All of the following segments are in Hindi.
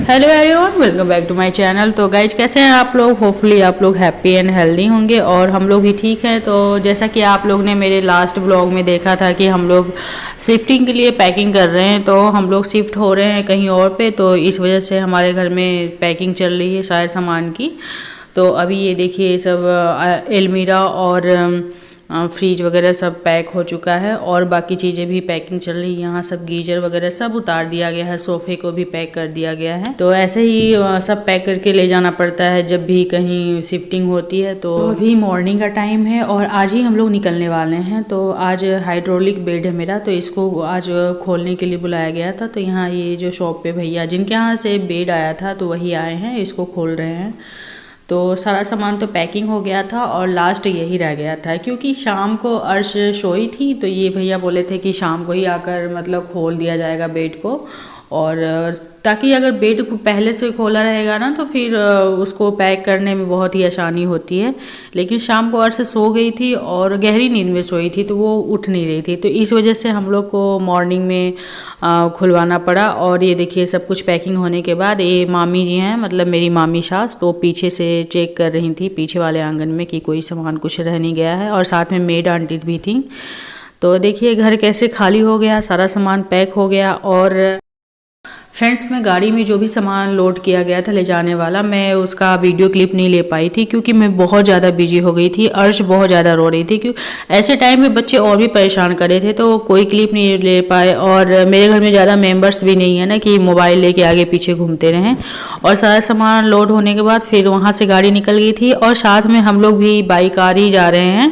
Hello everyone, welcome back to my channel. तो गाइज कैसे हैं आप लोग? होपफुली आप लोग हैप्पी एंड हेल्दी होंगे और हम लोग भी ठीक हैं। तो जैसा कि आप लोग ने मेरे लास्ट ब्लॉग में देखा था कि हम लोग शिफ्टिंग के लिए पैकिंग कर रहे हैं, तो हम लोग शिफ्ट हो रहे हैं कहीं और पे, तो इस वजह से हमारे घर में पैकिंग चल रही है सारे सामान की। तो अभी ये देखिए सब अलमीरा और फ्रीज वगैरह सब पैक हो चुका है और बाकी चीज़ें भी पैकिंग चल रही है। यहाँ सब गीजर वगैरह सब उतार दिया गया है, सोफ़े को भी पैक कर दिया गया है। तो ऐसे ही सब पैक करके ले जाना पड़ता है जब भी कहीं शिफ्टिंग होती है। तो अभी मॉर्निंग का टाइम है और आज ही हम लोग निकलने वाले हैं। तो आज हाइड्रोलिक बेड है मेरा, तो इसको आज खोलने के लिए बुलाया गया था। तो यहाँ ये जो शॉप पे भैया जिनके यहाँ से बेड आया था तो वही आए हैं, इसको खोल रहे हैं। तो सारा सामान तो पैकिंग हो गया था और लास्ट यही रह गया था, क्योंकि शाम को अर्श सोई थी तो ये भैया बोले थे कि शाम को ही आकर मतलब खोल दिया जाएगा बेड को, और ताकि अगर बेड को पहले से खोला रहेगा ना तो फिर उसको पैक करने में बहुत ही आसानी होती है। लेकिन शाम को अर्श सो गई थी और गहरी नींद में सोई थी तो वो उठ नहीं रही थी, तो इस वजह से हम लोग को मॉर्निंग में खुलवाना पड़ा। और ये देखिए सब कुछ पैकिंग होने के बाद ये मामी जी हैं, मतलब मेरी मामी सास, तो पीछे से चेक कर रही थी पीछे वाले आंगन में कि कोई सामान कुछ रह नहीं गया है, और साथ में मेड आंटी भी थी। तो देखिए घर कैसे खाली हो गया, सारा सामान पैक हो गया। और फ्रेंड्स, मैं गाड़ी में जो भी सामान लोड किया गया था ले जाने वाला, मैं उसका वीडियो क्लिप नहीं ले पाई थी क्योंकि मैं बहुत ज़्यादा बिजी हो गई थी। अर्श बहुत ज़्यादा रो रही थी, क्योंकि ऐसे टाइम में बच्चे और भी परेशान कर रहे थे, तो कोई क्लिप नहीं ले पाए। और मेरे घर में ज़्यादा मेंबर्स भी नहीं है ना कि मोबाइल लेके आगे पीछे घूमते रहें। और सारा सामान लोड होने के बाद फिर वहाँ से गाड़ी निकल गई थी और साथ में हम लोग भी बाई कार ही जा रहे हैं।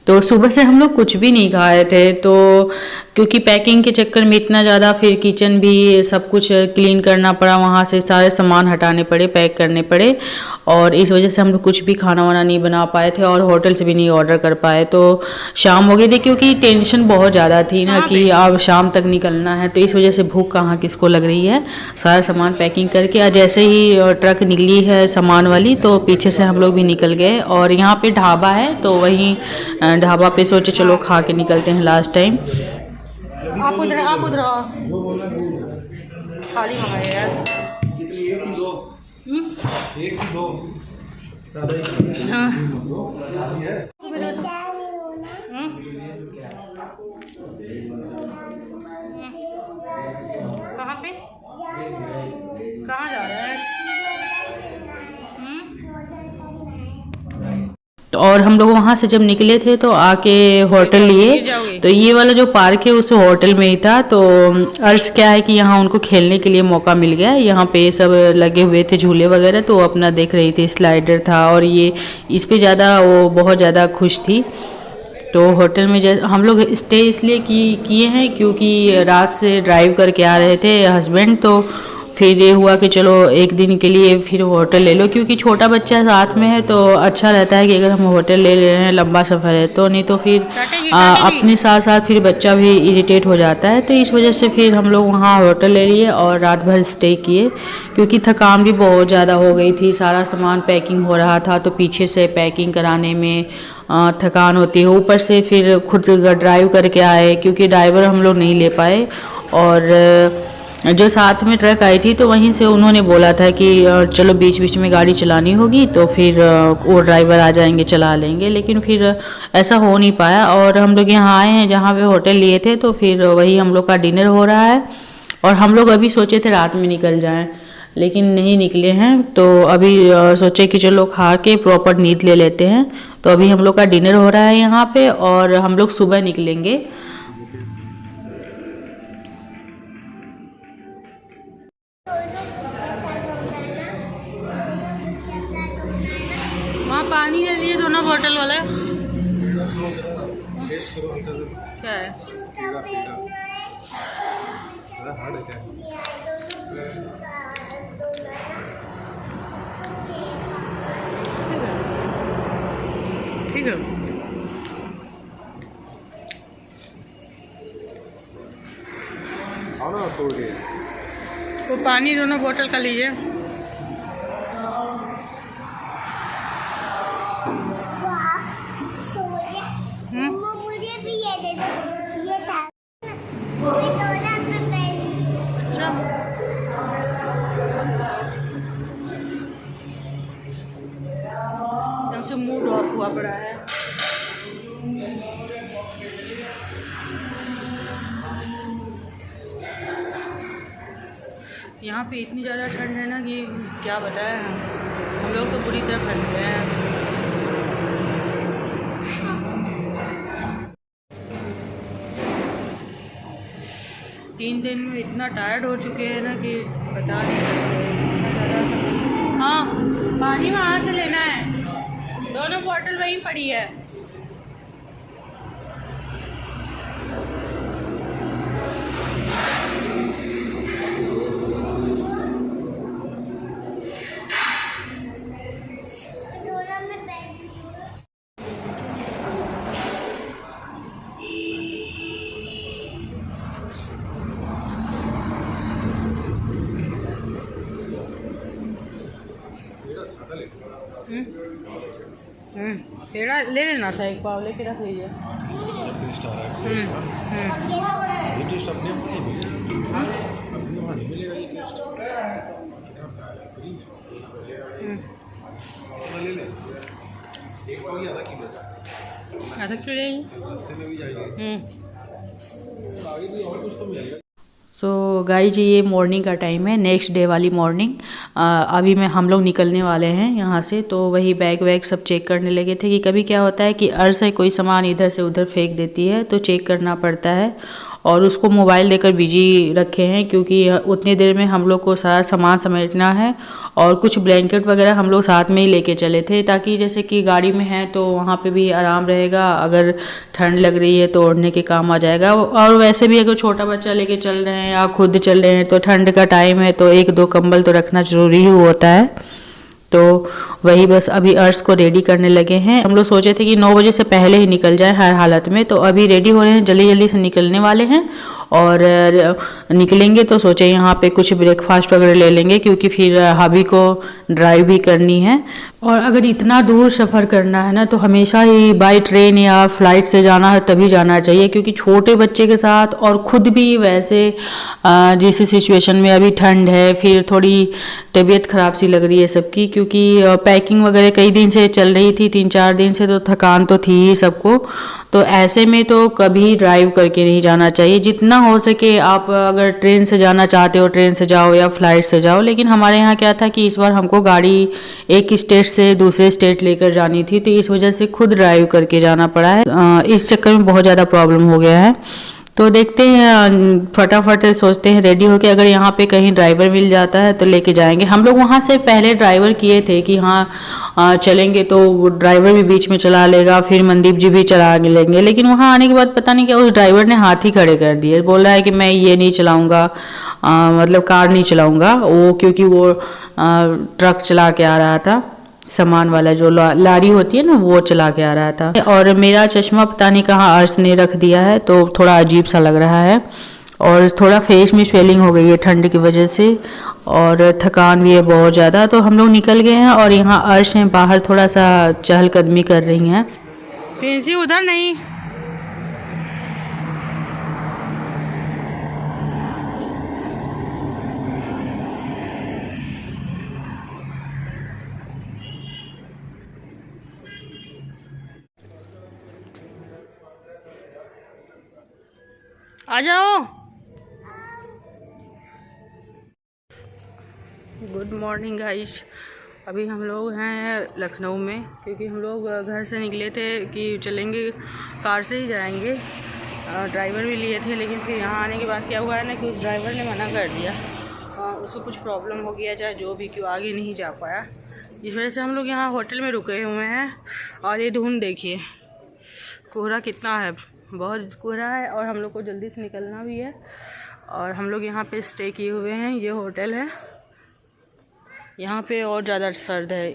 तो सुबह से हम लोग कुछ भी नहीं खाए थे, तो क्योंकि पैकिंग के चक्कर में इतना ज़्यादा, फिर किचन भी सब कुछ क्लीन करना पड़ा, वहाँ से सारे सामान हटाने पड़े, पैक करने पड़े, और इस वजह से हम लोग कुछ भी खाना वाना नहीं बना पाए थे और होटल से भी नहीं ऑर्डर कर पाए। तो शाम हो गई थी क्योंकि टेंशन बहुत ज़्यादा थी ना कि अब शाम तक निकलना है, तो इस वजह से भूख कहाँ किसको लग रही है। सारा सामान पैकिंग करके आज जैसे ही ट्रक निकली है सामान वाली, तो पीछे से हम लोग भी निकल गए। और यहाँ पे ढाबा है तो वहीं ढाबा पे सोचे चलो खा के निकलते हैं लास्ट टाइम। आप उधर थाली मंगाए यार। एक ही दो हाँ। कहाँ पे कहाँ जा रहे हैं? और हम लोग वहाँ से जब निकले थे तो आके होटल लिए, तो ये वाला जो पार्क है उस होटल में ही था। तो अर्श क्या है कि यहाँ उनको खेलने के लिए मौका मिल गया, यहाँ पे सब लगे हुए थे झूले वगैरह, तो अपना देख रही थी, स्लाइडर था और ये इस पे ज़्यादा वो बहुत ज़्यादा खुश थी। तो होटल में हम लोग स्टे इसलिए किए हैं क्योंकि रात से ड्राइव करके आ रहे थे हस्बैंड, तो फिर ये हुआ कि चलो एक दिन के लिए फिर होटल ले लो, क्योंकि छोटा बच्चा साथ में है तो अच्छा रहता है कि अगर हम होटल ले रहे हैं, लंबा सफ़र है तो, नहीं तो फिर अपने साथ साथ फिर बच्चा भी इरिटेट हो जाता है। तो इस वजह से फिर हम लोग वहाँ होटल ले लिए और रात भर स्टे किए, क्योंकि थकान भी बहुत ज़्यादा हो गई थी, सारा सामान पैकिंग हो रहा था तो पीछे से पैकिंग कराने में थकान होती है। ऊपर से फिर खुद ड्राइव करके आए क्योंकि ड्राइवर हम लोग नहीं ले पाए, और जो साथ में ट्रक आई थी तो वहीं से उन्होंने बोला था कि चलो बीच बीच में गाड़ी चलानी होगी तो फिर वो ड्राइवर आ जाएंगे चला लेंगे, लेकिन फिर ऐसा हो नहीं पाया। और हम लोग यहाँ आए हैं जहाँ पे होटल लिए थे, तो फिर वही हम लोग का डिनर हो रहा है। और हम लोग अभी सोचे थे रात में निकल जाएं, लेकिन नहीं निकले हैं, तो अभी सोचे कि चलो खा के प्रॉपर नींद ले लेते हैं। तो अभी हम लोग का डिनर हो रहा है यहाँ पे और हम लोग सुबह निकलेंगे। वहाँ पानी ले लिए दोनों बोतल वाले। क्या है? ठीक है। वो पानी दोनों बोतल का लीजिए। मुझे भी ये दे दो, ये था। अच्छा मूड ऑफ हुआ पड़ा है। यहाँ पे इतनी ज़्यादा ठंड है ना कि क्या बताएं, हम लोग तो पूरी तरह फंस गए हैं। 3 दिन में इतना टायर्ड हो चुके हैं ना कि बता नहीं सकते। हाँ, पानी वहाँ से लेना है, दोनों बॉटल वहीं पड़ी है। पेड़ा ले लेना था, एक पाव लेके रख लीजिए। आधा किलो ले। सो गाइज ये मॉर्निंग का टाइम है, नेक्स्ट डे वाली मॉर्निंग। अभी हम लोग निकलने वाले हैं यहाँ से, तो वही बैग वैग सब चेक करने लगे थे कि कभी क्या होता है कि अर्श है कोई सामान इधर से उधर फेंक देती है, तो चेक करना पड़ता है। और उसको मोबाइल देकर बिजी रखे हैं क्योंकि उतनी देर में हम लोग को सारा सामान समेटना है। और कुछ ब्लैंकेट वगैरह हम लोग साथ में ही लेके चले थे, ताकि जैसे कि गाड़ी में है तो वहाँ पे भी आराम रहेगा, अगर ठंड लग रही है तो ओढ़ने के काम आ जाएगा। और वैसे भी अगर छोटा बच्चा लेके चल रहे हैं या खुद चल रहे हैं तो ठंड का टाइम है तो 1-2 कंबल तो रखना ज़रूरी ही होता है। तो वही बस अभी अर्श को रेडी करने लगे हैं। हम लोग सोचे थे कि 9 बजे से पहले ही निकल जाए हर हालत में, तो अभी रेडी हो रहे हैं, जल्दी जल्दी से निकलने वाले हैं। और निकलेंगे तो सोचे यहाँ पे कुछ ब्रेकफास्ट वगैरह ले लेंगे क्योंकि फिर हबी को ड्राइव भी करनी है। और अगर इतना दूर सफ़र करना है ना तो हमेशा ही बाई ट्रेन या फ्लाइट से जाना है तभी जाना चाहिए, क्योंकि छोटे बच्चे के साथ और ख़ुद भी वैसे जिस सिचुएशन में अभी ठंड है, फिर थोड़ी तबीयत ख़राब सी लग रही है सबकी, क्योंकि पैकिंग वगैरह कई दिन से चल रही थी, 3-4 दिन से, तो थकान तो थी ही सबको। तो ऐसे में तो कभी ड्राइव करके नहीं जाना चाहिए। जितना हो सके आप अगर ट्रेन से जाना चाहते हो ट्रेन से जाओ या फ्लाइट से जाओ, लेकिन हमारे यहाँ क्या था कि इस बार हमको गाड़ी एक स्टेट से दूसरे स्टेट लेकर जानी थी, तो इस वजह से खुद ड्राइव करके जाना पड़ा है। इस चक्कर में बहुत ज़्यादा प्रॉब्लम हो गया है। तो देखते हैं, फटाफट सोचते हैं रेडी होके, अगर यहाँ पे कहीं ड्राइवर मिल जाता है तो लेके जाएंगे। हम लोग वहाँ से पहले ड्राइवर किए थे कि हाँ चलेंगे, तो वो ड्राइवर भी बीच में चला लेगा, फिर मनदीप जी भी चला लेंगे। लेकिन वहाँ आने के बाद पता नहीं क्या उस ड्राइवर ने हाथ ही खड़े कर दिए, बोल रहा है कि मैं ये नहीं चलाऊँगा, मतलब कार नहीं चलाऊँगा वो, क्योंकि वो ट्रक चला के आ रहा था, सामान वाला जो लारी होती है ना वो चला के आ रहा था। और मेरा चश्मा पता नहीं कहाँ अर्श ने रख दिया है, तो थोड़ा अजीब सा लग रहा है। और थोड़ा फेस में स्वेलिंग हो गई है ठंड की वजह से, और थकान भी है बहुत ज़्यादा। तो हम लोग निकल गए हैं और यहाँ अर्श हैं बाहर थोड़ा सा चहलकदमी कर रही हैं। प्रिंसी उधर नहीं, आ जाओ। गुड मॉर्निंग गाइस, अभी हम लोग हैं लखनऊ में, क्योंकि हम लोग घर से निकले थे कि चलेंगे कार से ही जाएंगे। ड्राइवर भी लिए थे, लेकिन फिर यहाँ आने के बाद क्या हुआ है ना कि उस ड्राइवर ने मना कर दिया, उसको कुछ प्रॉब्लम हो गया चाहे जो भी, क्यों आगे नहीं जा पाया। इस वजह से हम लोग यहाँ होटल में रुके हुए हैं। और ये धुंध देखिए, कोहरा कितना है, बहुत कोहरा है, और हम लोग को जल्दी से निकलना भी है। और हम लोग यहाँ पे स्टे किए हुए हैं, ये होटल है। यहाँ पे और ज़्यादा सर्द है,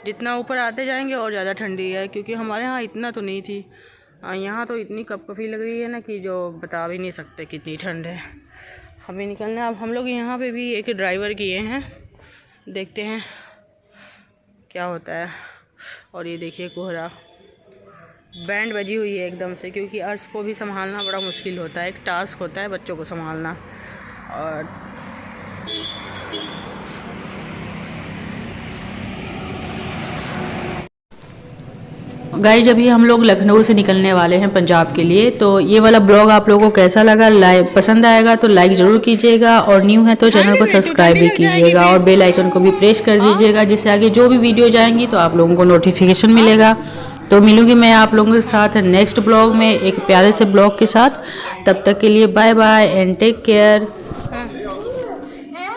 जितना ऊपर आते जाएंगे और ज़्यादा ठंडी है, क्योंकि हमारे यहाँ इतना तो नहीं थी। यहाँ तो इतनी कपकपी लग रही है ना कि जो बता भी नहीं सकते कितनी ठंड है। हमें निकलना, अब हम लोग यहाँ पे भी एक ड्राइवर किए हैं, देखते हैं क्या होता है। और ये देखिए कोहरा, बैंड बजी हुई है एकदम से, क्योंकि अर्श को भी संभालना बड़ा मुश्किल होता है, एक टास्क होता है बच्चों को संभालना। और गाइज अभी हम लोग लखनऊ से निकलने वाले हैं पंजाब के लिए। तो ये वाला ब्लॉग आप लोगों को कैसा लगा, लाइक पसंद आएगा तो लाइक ज़रूर कीजिएगा, और न्यू है तो चैनल को सब्सक्राइब भी कीजिएगा और बेल आइकन को भी प्रेस कर दीजिएगा, जिससे आगे जो भी वीडियो जाएंगी तो आप लोगों को नोटिफिकेशन मिलेगा। तो मिलूंगी मैं आप लोगों के साथ नेक्स्ट ब्लॉग में एक प्यारे से ब्लॉग के साथ। तब तक के लिए bye bye and take care.